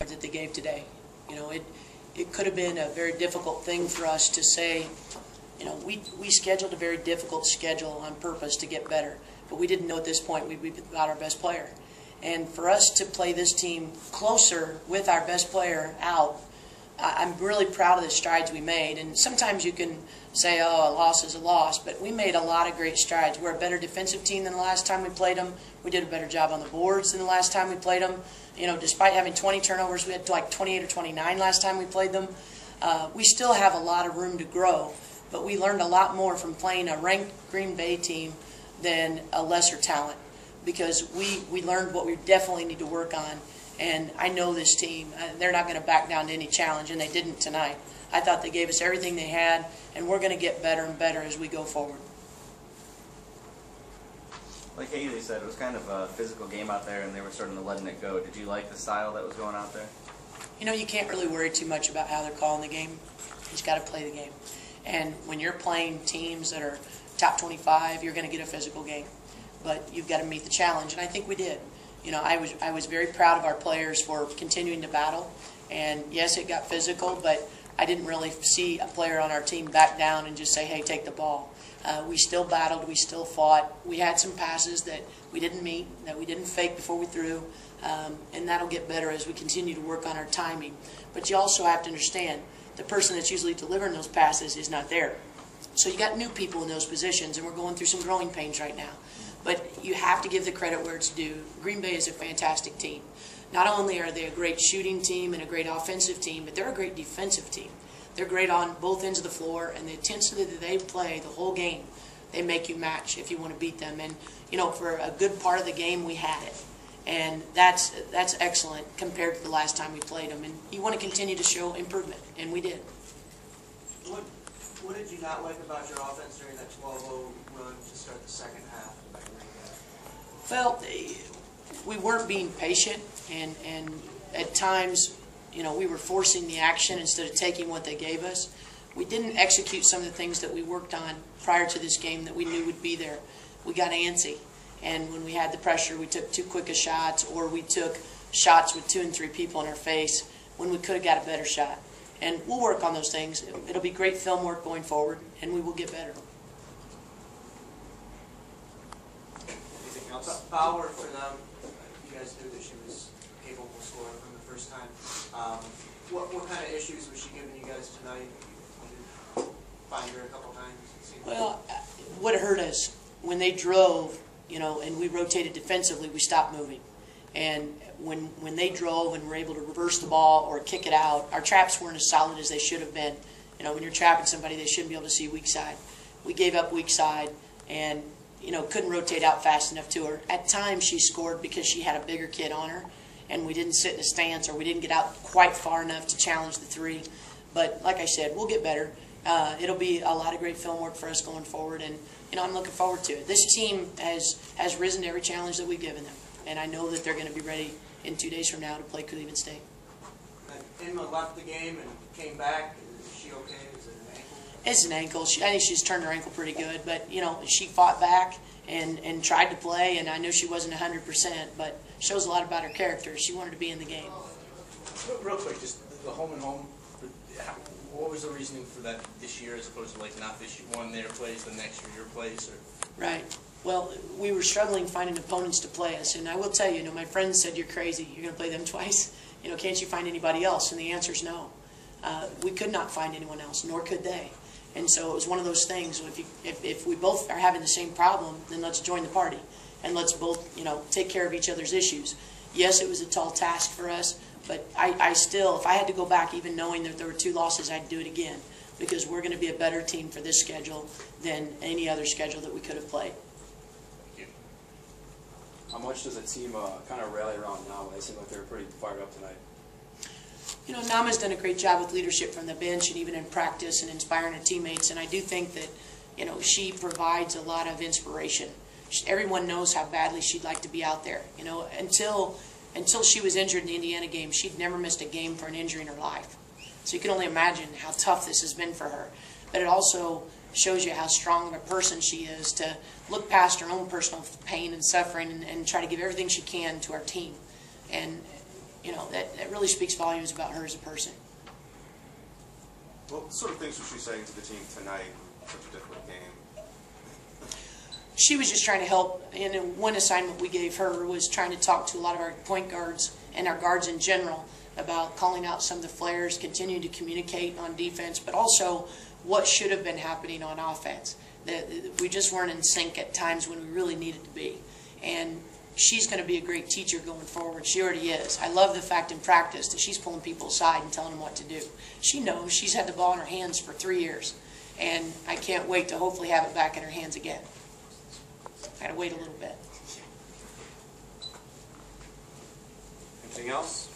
that they gave today. You know, it could have been a very difficult thing for us to say, you know, we scheduled a very difficult schedule on purpose to get better, but we didn't know at this point we'd got our best player. And for us to play this team closer with our best player out, I'm really proud of the strides we made. And sometimes you can say, oh, a loss is a loss, but we made a lot of great strides. We're a better defensive team than the last time we played them. We did a better job on the boards than the last time we played them. You know, despite having 20 turnovers, we had like 28 or 29 last time we played them. We still have a lot of room to grow, but we learned a lot more from playing a ranked Green Bay team than a lesser talent, because we learned what we definitely need to work on. And I know this team, they're not going to back down to any challenge, and they didn't tonight. I thought they gave us everything they had, and we're going to get better and better as we go forward. Like Haley said, it was kind of a physical game out there, and they were starting to letting it go. Did you like the style that was going out there? You know, you can't really worry too much about how they're calling the game. You just got to play the game. And when you're playing teams that are top 25, you're going to get a physical game. But you've got to meet the challenge, and I think we did. You know, I was very proud of our players for continuing to battle. And yes, it got physical, but I didn't really see a player on our team back down and just say, hey, take the ball. We still battled. We still fought. We had some passes that we didn't meet, that we didn't fake before we threw. And that'll get better as we continue to work on our timing. But you also have to understand, the person that's usually delivering those passes is not there. So you got new people in those positions, and we're going through some growing pains right now. But you have to give the credit where it's due. Green Bay is a fantastic team. Not only are they a great shooting team and a great offensive team, but they're a great defensive team. They're great on both ends of the floor, and the intensity that they play the whole game, they make you match if you want to beat them. And, you know, for a good part of the game, we had it. And that's excellent compared to the last time we played them. And you want to continue to show improvement, and we did. What did you not like about your offense during that 12-0 run to start the second half? Well, we weren't being patient, and at times, you know, we were forcing the action instead of taking what they gave us. We didn't execute some of the things that we worked on prior to this game that we knew would be there. We got antsy, and when we had the pressure, we took too quick a shots, or we took shots with 2 and 3 people in our face when we could have got a better shot. And we'll work on those things. It'll be great film work going forward, and we will get better. Power for them, you guys knew that she was capable of scoring from the first time. What kind of issues was she giving you guys tonight? You find her a couple times? Well, what hurt us, when they drove, you know, and we rotated defensively, we stopped moving. And when they drove and were able to reverse the ball or kick it out, our traps weren't as solid as they should have been. You know, when you're trapping somebody, they shouldn't be able to see weak side. We gave up weak side, and you know, couldn't rotate out fast enough to her. At times she scored because she had a bigger kid on her, and we didn't sit in a stance, or we didn't get out quite far enough to challenge the 3. But like I said, we'll get better. It'll be a lot of great film work for us going forward, and you know, I'm looking forward to it. This team has risen to every challenge that we've given them, and I know that they're going to be ready in 2 days from now to play Cleveland State. Emma left the game and came back. Is she okay? Is it an ankle? It's an ankle. I think she's turned her ankle pretty good, but you know, she fought back and tried to play, and I know she wasn't 100%, but shows a lot about her character. She wanted to be in the game. Real quick, just the home and home. What was the reasoning for that this year, as opposed to like not this year, one their place, the next year your place? Or? Right. Well, we were struggling finding opponents to play us, and I will tell you, my friends said, you're crazy. You're going to play them twice? You know, can't you find anybody else? And the answer is no. We could not find anyone else, nor could they. And so it was one of those things. If we both are having the same problem, then let's join the party, and let's both, you know, take care of each other's issues. Yes, it was a tall task for us, but I still, if I had to go back, even knowing that there were 2 losses, I'd do it again, because we're going to be a better team for this schedule than any other schedule that we could have played. How much does a team kind of rally around now? They seem like they're pretty fired up tonight. You know, Nama's done a great job with leadership from the bench and even in practice and inspiring her teammates, and I do think that, you know, she provides a lot of inspiration. Everyone knows how badly she'd like to be out there. You know, until she was injured in the Indiana game, she'd never missed a game for an injury in her life. So you can only imagine how tough this has been for her. But it also shows you how strong of a person she is to look past her own personal pain and suffering and try to give everything she can to our team. And you know, that really speaks volumes about her as a person. What sort of things was she saying to the team tonight in such a difficult game? She was just trying to help, and then one assignment we gave her was trying to talk to a lot of our point guards and our guards in general about calling out some of the flares, continuing to communicate on defense, but also what should have been happening on offense. That we just weren't in sync at times when we really needed to be. And she's going to be a great teacher going forward. She already is. I love the fact in practice that she's pulling people aside and telling them what to do. She knows. She's had the ball in her hands for 3 years. And I can't wait to hopefully have it back in her hands again. I got to wait a little bit. Anything else?